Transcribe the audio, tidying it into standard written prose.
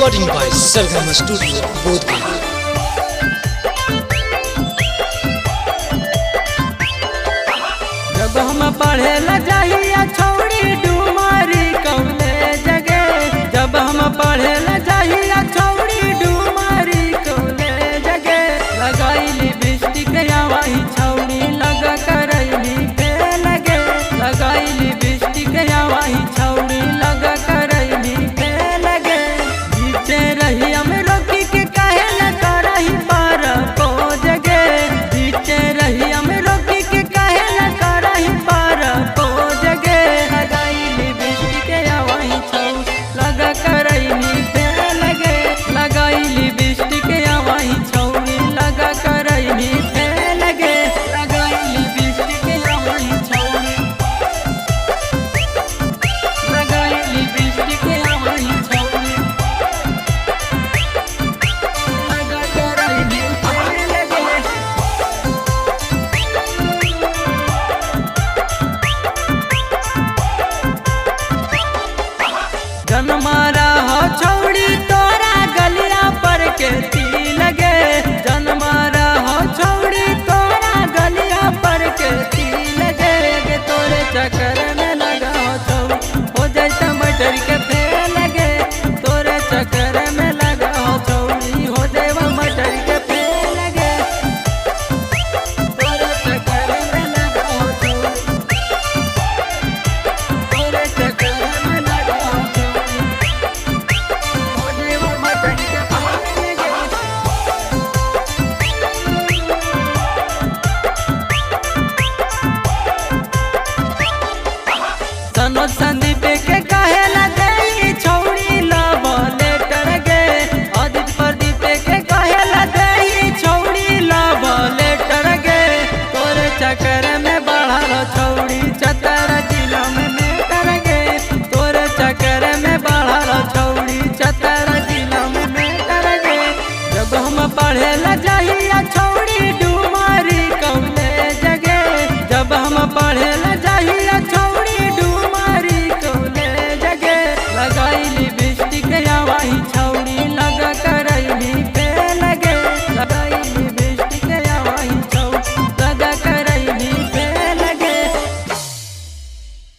Recording by Sargama Studio, Bodhgaya. जब हम पढ़े ला जाइया छौड़ी डुमारी कौने जगे, जब हम पढ़े ला जाइया छौड़ी डुमारी कौने जगे, लगाई लिपस्टिक या वही छौड़ी लगा करैली पे लगे, लगाई लिपस्टिक या वही छौड़ी लगा करैली पे लगे, पीछे रही हम रोकी के काहे न करही पार को जगे, पीछे रही हम रोकी के काहे न करही पार को जगे, लगाई लिपस्टिक या वही छौ लगा करैली पे लगे, लगाई लिपस्टिक या वही छौड़ी लगा करैली पे लगे, लगाई लिपस्टिक या वही छौड़ी लगाई लिपस्टिक या वही छौड़ी लगा करैली पे लगे। जनमारा हो छौड़ी तोरा गलिया पर के तिल गे, जनमारा हो छौड़ी तोरा गलिया पर के तिल गे, गे तोरे चक्कर में लगा हो छौ हो जैसा मटर के फेल गे, तोरे चक्कर में लगा हो छौड़ी हो देवा मटर के फेल गे, तोरे चक्कर में लगा हो छौड़ी, तोरे चक्कर में लगा हो छौड़ी हो देवा मटर के फेल गे। सनो संदेश